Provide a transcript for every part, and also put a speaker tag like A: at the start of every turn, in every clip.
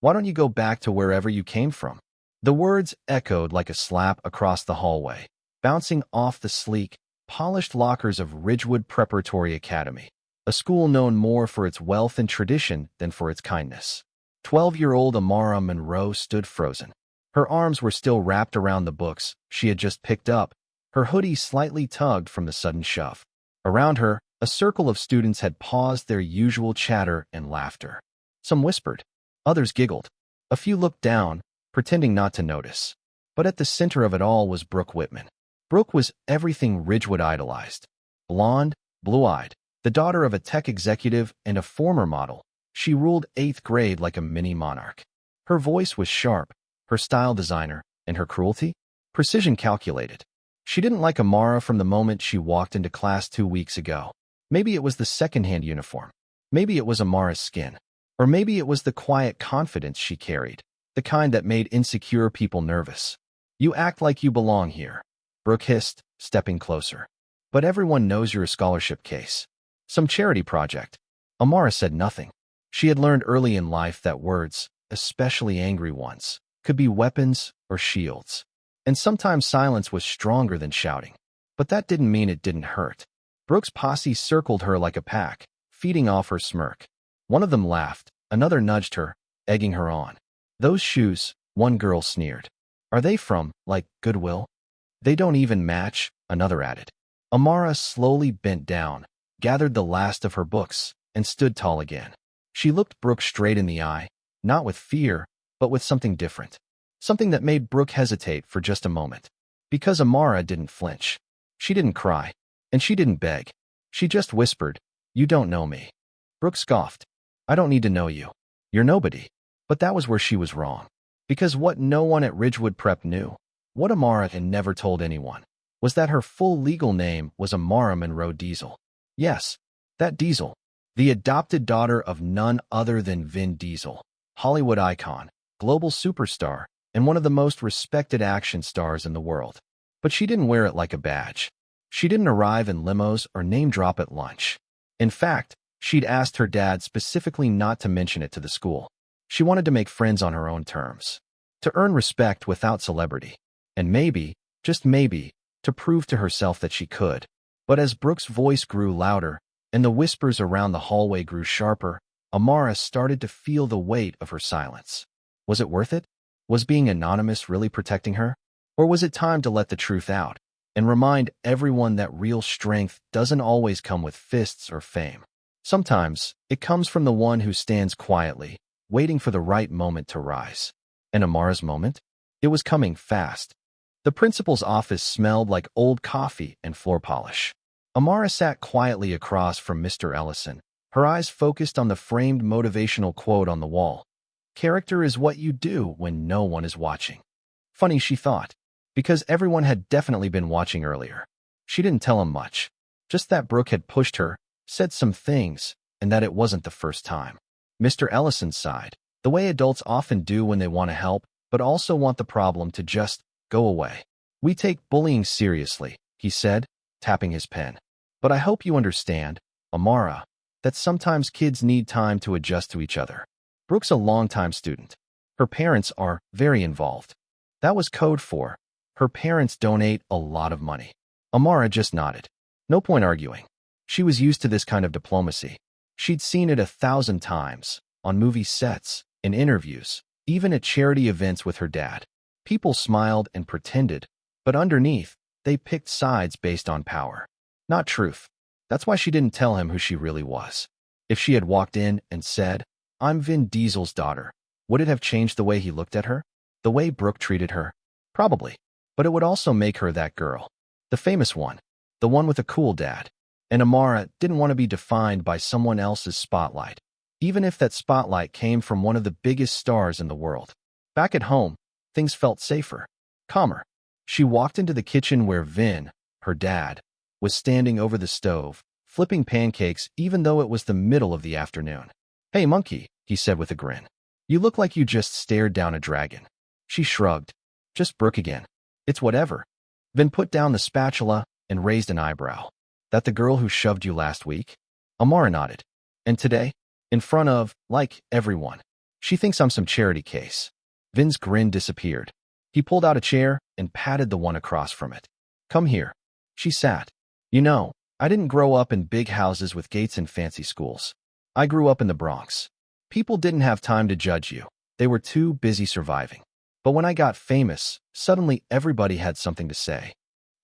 A: Why don't you go back to wherever you came from? The words echoed like a slap across the hallway, bouncing off the sleek, polished lockers of Ridgewood Preparatory Academy, a school known more for its wealth and tradition than for its kindness. 12-year-old Amara Monroe stood frozen. Her arms were still wrapped around the books she had just picked up, her hoodie slightly tugged from the sudden shove. Around her, a circle of students had paused their usual chatter and laughter. Some whispered. Others giggled. A few looked down, pretending not to notice. But at the center of it all was Brooke Whitman. Brooke was everything Ridgewood idolized. Blonde, blue-eyed, the daughter of a tech executive and a former model, she ruled 8th grade like a mini monarch. Her voice was sharp, her style designer, and her cruelty? Precision calculated. She didn't like Amara from the moment she walked into class 2 weeks ago. Maybe it was the secondhand uniform. Maybe it was Amara's skin. Or maybe it was the quiet confidence she carried, the kind that made insecure people nervous. You act like you belong here, Brooke hissed, stepping closer. But everyone knows you're a scholarship case. Some charity project. Amara said nothing. She had learned early in life that words, especially angry ones, could be weapons or shields. And sometimes silence was stronger than shouting. But that didn't mean it didn't hurt. Brooke's posse circled her like a pack, feeding off her smirk. One of them laughed, another nudged her, egging her on. Those shoes, one girl sneered. Are they from, like, Goodwill? They don't even match, another added. Amara slowly bent down, gathered the last of her books, and stood tall again. She looked Brooke straight in the eye, not with fear, but with something different. Something that made Brooke hesitate for just a moment. Because Amara didn't flinch. She didn't cry, and she didn't beg. She just whispered, "You don't know me." Brooke scoffed. "I don't need to know you. You're nobody." But that was where she was wrong. Because what no one at Ridgewood Prep knew, what Amara had never told anyone, was that her full legal name was Amara Monroe Diesel. Yes, that Diesel, the adopted daughter of none other than Vin Diesel, Hollywood icon, global superstar, and one of the most respected action stars in the world. But she didn't wear it like a badge. She didn't arrive in limos or name drop at lunch. In fact, she'd asked her dad specifically not to mention it to the school. She wanted to make friends on her own terms, to earn respect without celebrity, and maybe, just maybe, to prove to herself that she could. But as Brooke's voice grew louder and the whispers around the hallway grew sharper, Amara started to feel the weight of her silence. Was it worth it? Was being anonymous really protecting her? Or was it time to let the truth out and remind everyone that real strength doesn't always come with fists or fame? Sometimes, it comes from the one who stands quietly, waiting for the right moment to rise. And Amara's moment? It was coming fast. The principal's office smelled like old coffee and floor polish. Amara sat quietly across from Mr. Ellison, her eyes focused on the framed motivational quote on the wall. Character is what you do when no one is watching. Funny, she thought, because everyone had definitely been watching earlier. She didn't tell him much, just that Brooke had pushed her, said some things, and that it wasn't the first time. Mr. Ellison sighed, the way adults often do when they want to help, but also want the problem to just go away. "We take bullying seriously," he said, tapping his pen. "But I hope you understand, Amara, that sometimes kids need time to adjust to each other." Brooke's a longtime student. Her parents are very involved. That was code for, her parents donate a lot of money. Amara just nodded. No point arguing. She was used to this kind of diplomacy. She'd seen it 1,000 times, on movie sets, in interviews, even at charity events with her dad. People smiled and pretended, but underneath, they picked sides based on power, not truth. That's why she didn't tell him who she really was. If she had walked in and said, "I'm Vin Diesel's daughter," would it have changed the way he looked at her? The way Brooke treated her? Probably. But it would also make her that girl. The famous one. The one with a cool dad. And Amara didn't want to be defined by someone else's spotlight, even if that spotlight came from one of the biggest stars in the world. Back at home, things felt safer, calmer. She walked into the kitchen where Vin, her dad, was standing over the stove, flipping pancakes even though it was the middle of the afternoon. "Hey, monkey," he said with a grin. "You look like you just stared down a dragon." She shrugged. "Just Brooke again. It's whatever." Vin put down the spatula and raised an eyebrow. "That the girl who shoved you last week?" Amara nodded. "And today? In front of, like, everyone. She thinks I'm some charity case. Vin's grin disappeared. He pulled out a chair and patted the one across from it. Come here. She sat. You know, I didn't grow up in big houses with gates and fancy schools. I grew up in the Bronx. People didn't have time to judge you. They were too busy surviving. But when I got famous, suddenly everybody had something to say.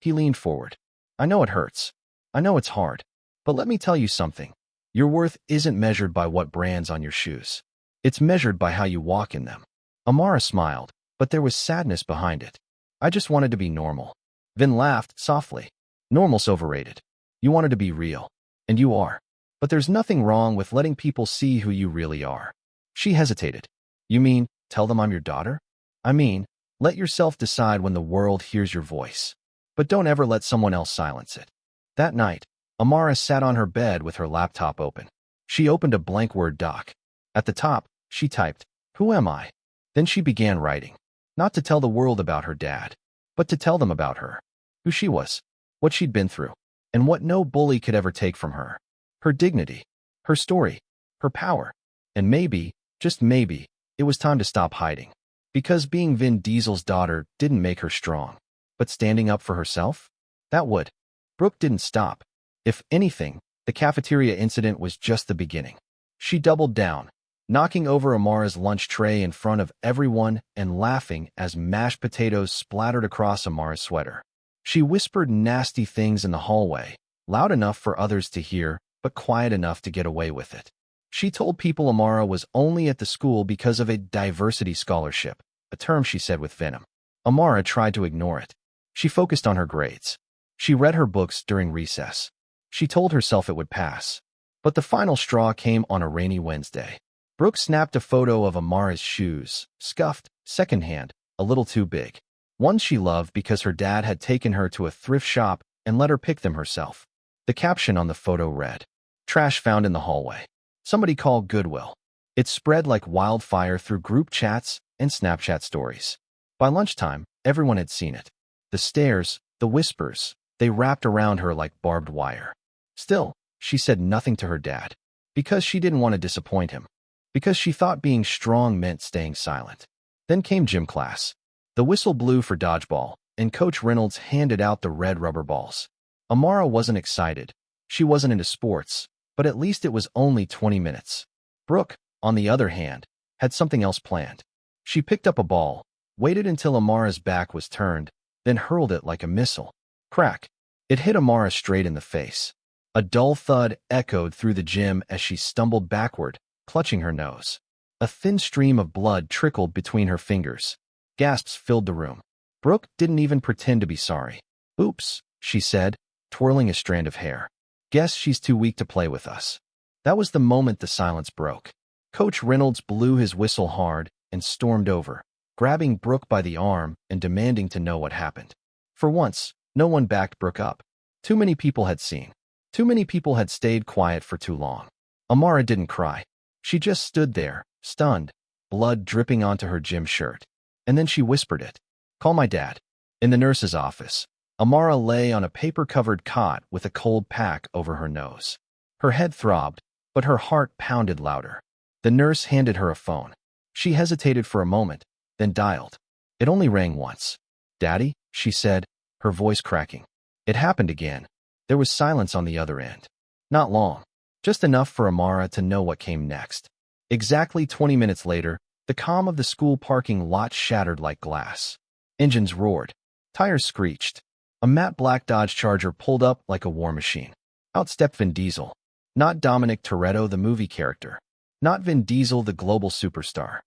A: He leaned forward. I know it hurts. I know it's hard. But let me tell you something. Your worth isn't measured by what brand's on your shoes. It's measured by how you walk in them. Amara smiled, but there was sadness behind it. I just wanted to be normal. Vin laughed softly. Normal's overrated. You wanted to be real. And you are. But there's nothing wrong with letting people see who you really are. She hesitated. You mean, tell them I'm your daughter? I mean, let yourself decide when the world hears your voice. But don't ever let someone else silence it. That night, Amara sat on her bed with her laptop open. She opened a blank Word doc. At the top, she typed, Who am I? Then she began writing. Not to tell the world about her dad, but to tell them about her. Who she was, what she'd been through, and what no bully could ever take from her. Her dignity, her story, her power. And maybe, just maybe, it was time to stop hiding. Because being Vin Diesel's daughter didn't make her strong. But standing up for herself? That would. Brooke didn't stop. If anything, the cafeteria incident was just the beginning. She doubled down, knocking over Amara's lunch tray in front of everyone and laughing as mashed potatoes splattered across Amara's sweater. She whispered nasty things in the hallway, loud enough for others to hear, but quiet enough to get away with it. She told people Amara was only at the school because of a diversity scholarship, a term she said with venom. Amara tried to ignore it. She focused on her grades. She read her books during recess. She told herself it would pass. But the final straw came on a rainy Wednesday. Brooke snapped a photo of Amara's shoes, scuffed, secondhand, a little too big. Ones she loved because her dad had taken her to a thrift shop and let her pick them herself. The caption on the photo read, Trash found in the hallway. Somebody called Goodwill. It spread like wildfire through group chats and Snapchat stories. By lunchtime, everyone had seen it. The stares, the whispers, they wrapped around her like barbed wire. Still, she said nothing to her dad. Because she didn't want to disappoint him. Because she thought being strong meant staying silent. Then came gym class. The whistle blew for dodgeball, and Coach Reynolds handed out the red rubber balls. Amara wasn't excited. She wasn't into sports, but at least it was only 20 minutes. Brooke, on the other hand, had something else planned. She picked up a ball, waited until Amara's back was turned, then hurled it like a missile. Crack! It hit Amara straight in the face. A dull thud echoed through the gym as she stumbled backward, clutching her nose. A thin stream of blood trickled between her fingers. Gasps filled the room. Brooke didn't even pretend to be sorry. Oops, she said, twirling a strand of hair. Guess she's too weak to play with us. That was the moment the silence broke. Coach Reynolds blew his whistle hard and stormed over, grabbing Brooke by the arm and demanding to know what happened. For once, no one backed Brooke up. Too many people had seen. Too many people had stayed quiet for too long. Amara didn't cry. She just stood there, stunned, blood dripping onto her gym shirt. And then she whispered it. Call my dad. In the nurse's office, Amara lay on a paper-covered cot with a cold pack over her nose. Her head throbbed, but her heart pounded louder. The nurse handed her a phone. She hesitated for a moment, then dialed. It only rang once. Daddy, she said, her voice cracking. It happened again. There was silence on the other end. Not long. Just enough for Amara to know what came next. Exactly 20 minutes later, the calm of the school parking lot shattered like glass. Engines roared. Tires screeched. A matte black Dodge Charger pulled up like a war machine. Out stepped Vin Diesel. Not Dominic Toretto, the movie character. Not Vin Diesel, the global superstar.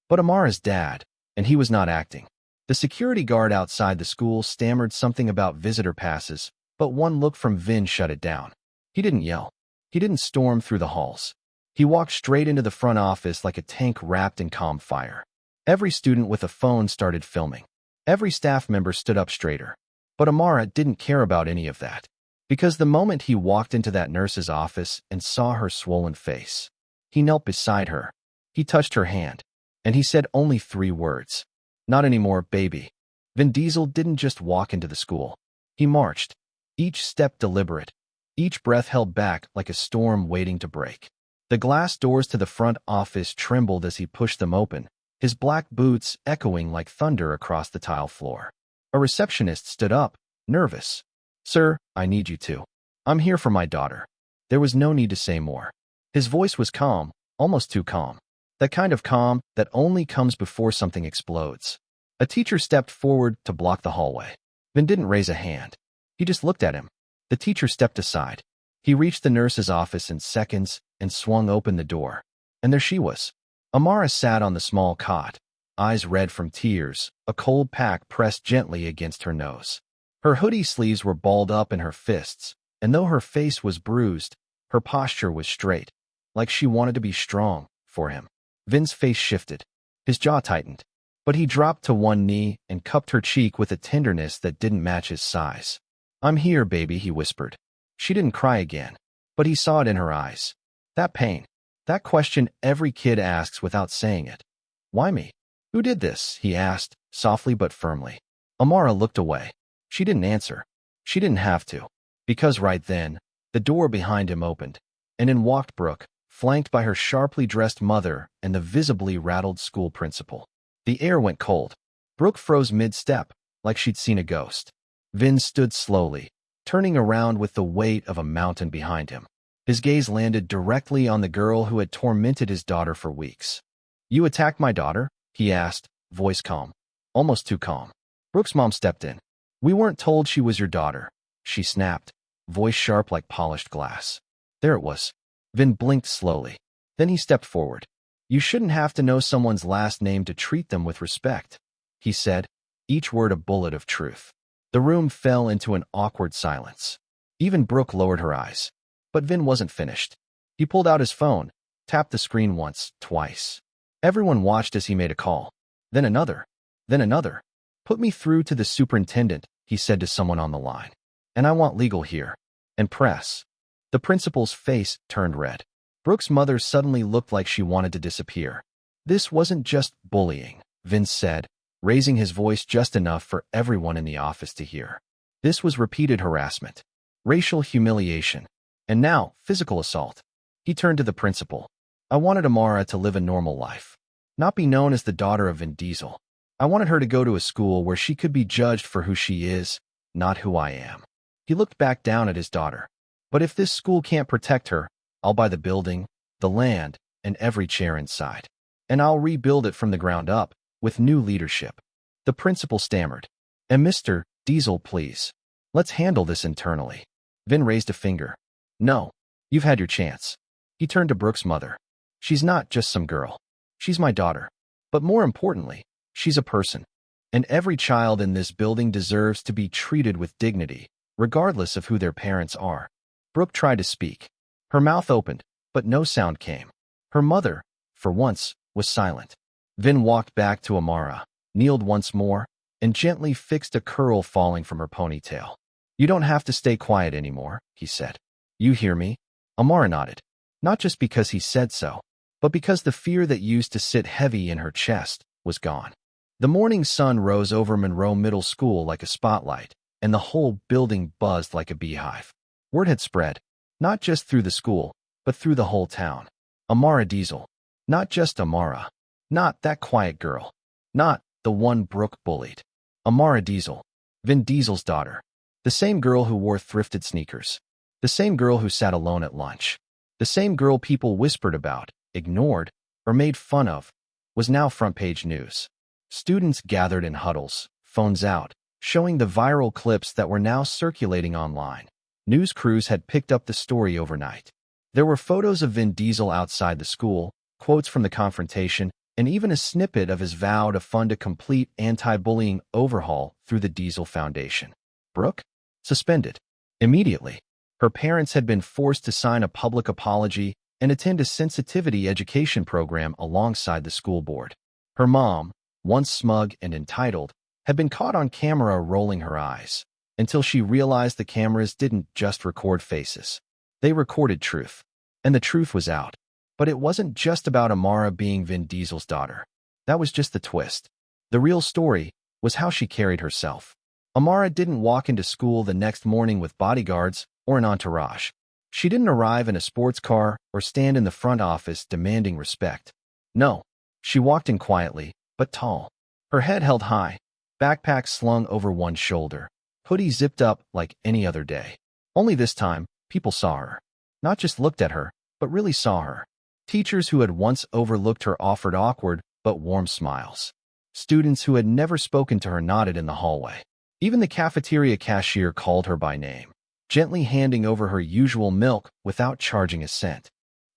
A: But Amara's dad, and he was not acting. The security guard outside the school stammered something about visitor passes, but one look from Vin shut it down. He didn't yell. He didn't storm through the halls. He walked straight into the front office like a tank wrapped in calm fire. Every student with a phone started filming. Every staff member stood up straighter. But Amara didn't care about any of that. Because the moment he walked into that nurse's office and saw her swollen face, he knelt beside her. He touched her hand. And he said only 3 words. Not anymore, baby. Vin Diesel didn't just walk into the school. He marched. Each step deliberate. Each breath held back like a storm waiting to break. The glass doors to the front office trembled as he pushed them open, his black boots echoing like thunder across the tile floor. A receptionist stood up, nervous. "Sir, I need you to. I'm here for my daughter." There was no need to say more. His voice was calm, almost too calm. That kind of calm that only comes before something explodes. A teacher stepped forward to block the hallway. Vin didn't raise a hand. He just looked at him. The teacher stepped aside. He reached the nurse's office in seconds and swung open the door. And there she was. Amara sat on the small cot, eyes red from tears, a cold pack pressed gently against her nose. Her hoodie sleeves were balled up in her fists, and though her face was bruised, her posture was straight, like she wanted to be strong for him. Vin's face shifted. His jaw tightened, but he dropped to one knee and cupped her cheek with a tenderness that didn't match his size. "I'm here, baby," he whispered. She didn't cry again, but he saw it in her eyes. That pain. That question every kid asks without saying it. "Why me?" "Who did this?" he asked, softly but firmly. Amara looked away. She didn't answer. She didn't have to. Because right then, the door behind him opened, and in walked Brooke, flanked by her sharply dressed mother and the visibly rattled school principal. The air went cold. Brooke froze mid-step, like she'd seen a ghost. Vin stood slowly, turning around with the weight of a mountain behind him. His gaze landed directly on the girl who had tormented his daughter for weeks. "You attacked my daughter?" he asked, voice calm. Almost too calm. Brooke's mom stepped in. "We weren't told she was your daughter," she snapped, voice sharp like polished glass. There it was. Vin blinked slowly. Then he stepped forward. "You shouldn't have to know someone's last name to treat them with respect," he said, each word a bullet of truth. The room fell into an awkward silence. Even Brooke lowered her eyes. But Vin wasn't finished. He pulled out his phone, tapped the screen once, twice. Everyone watched as he made a call. Then another. Then another. "Put me through to the superintendent," he said to someone on the line. "And I want legal here. And press." The principal's face turned red. Brooke's mother suddenly looked like she wanted to disappear. "This wasn't just bullying," Vince said, raising his voice just enough for everyone in the office to hear. "This was repeated harassment, racial humiliation, and now physical assault." He turned to the principal. "I wanted Amara to live a normal life, not be known as the daughter of Vin Diesel. I wanted her to go to a school where she could be judged for who she is, not who I am." He looked back down at his daughter. "But if this school can't protect her, I'll buy the building, the land, and every chair inside. And I'll rebuild it from the ground up, with new leadership." The principal stammered. "And Mr. Diesel, please. Let's handle this internally." Vin raised a finger. "No, you've had your chance." He turned to Brooke's mother. "She's not just some girl. She's my daughter. But more importantly, she's a person. And every child in this building deserves to be treated with dignity, regardless of who their parents are." Brooke tried to speak. Her mouth opened, but no sound came. Her mother, for once, was silent. Vin walked back to Amara, kneeled once more, and gently fixed a curl falling from her ponytail. "You don't have to stay quiet anymore," he said. "You hear me?" Amara nodded. Not just because he said so, but because the fear that used to sit heavy in her chest was gone. The morning sun rose over Monroe Middle School like a spotlight, and the whole building buzzed like a beehive. Word had spread, not just through the school, but through the whole town. Amara Diesel. Not just Amara. Not that quiet girl. Not the one Brooke bullied. Amara Diesel. Vin Diesel's daughter. The same girl who wore thrifted sneakers. The same girl who sat alone at lunch. The same girl people whispered about, ignored, or made fun of, was now front-page news. Students gathered in huddles, phones out, showing the viral clips that were now circulating online. News crews had picked up the story overnight. There were photos of Vin Diesel outside the school, quotes from the confrontation, and even a snippet of his vow to fund a complete anti-bullying overhaul through the Diesel Foundation. Brooke? Suspended. Immediately. Her parents had been forced to sign a public apology and attend a sensitivity education program alongside the school board. Her mom, once smug and entitled, had been caught on camera rolling her eyes, until she realized the cameras didn't just record faces. They recorded truth. And the truth was out. But it wasn't just about Amara being Vin Diesel's daughter. That was just the twist. The real story was how she carried herself. Amara didn't walk into school the next morning with bodyguards or an entourage. She didn't arrive in a sports car or stand in the front office demanding respect. No, she walked in quietly, but tall. Her head held high, backpack slung over one shoulder, hoodie zipped up like any other day. Only this time, people saw her. Not just looked at her, but really saw her. Teachers who had once overlooked her offered awkward but warm smiles. Students who had never spoken to her nodded in the hallway. Even the cafeteria cashier called her by name, gently handing over her usual milk without charging a cent.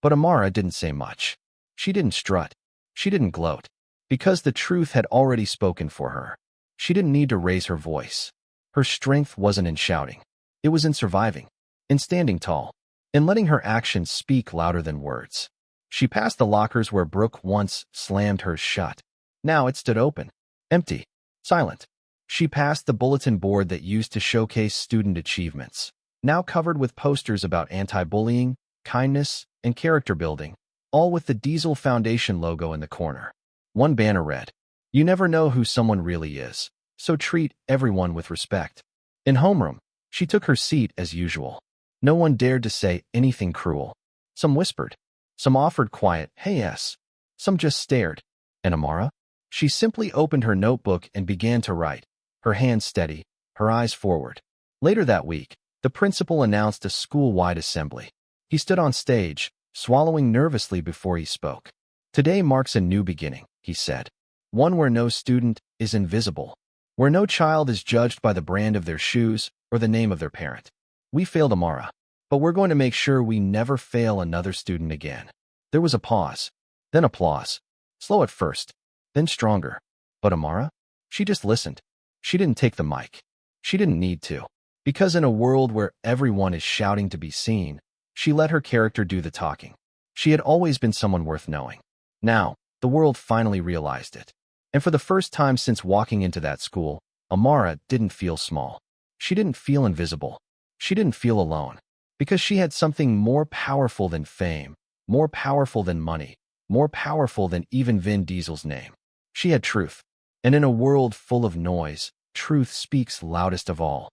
A: But Amara didn't say much. She didn't strut. She didn't gloat. Because the truth had already spoken for her. She didn't need to raise her voice. Her strength wasn't in shouting. It was in surviving, in standing tall, in letting her actions speak louder than words. She passed the lockers where Brooke once slammed hers shut. Now it stood open, empty, silent. She passed the bulletin board that used to showcase student achievements, now covered with posters about anti-bullying, kindness, and character building, all with the Diesel Foundation logo in the corner. One banner read, "You never know who someone really is, so treat everyone with respect." In homeroom, she took her seat as usual. No one dared to say anything cruel. Some whispered. Some offered quiet, "Hey, yes." Some just stared. And Amara? She simply opened her notebook and began to write, her hands steady, her eyes forward. Later that week, the principal announced a school-wide assembly. He stood on stage, swallowing nervously before he spoke. "Today marks a new beginning," he said. "One where no student is invisible, where no child is judged by the brand of their shoes or the name of their parent. We failed Amara, but we're going to make sure we never fail another student again." There was a pause, then applause. Slow at first, then stronger. But Amara? She just listened. She didn't take the mic. She didn't need to. Because in a world where everyone is shouting to be seen, she let her character do the talking. She had always been someone worth knowing. Now, the world finally realized it. And for the first time since walking into that school, Amara didn't feel small. She didn't feel invisible. She didn't feel alone. Because she had something more powerful than fame, more powerful than money, more powerful than even Vin Diesel's name. She had truth. And in a world full of noise, truth speaks loudest of all.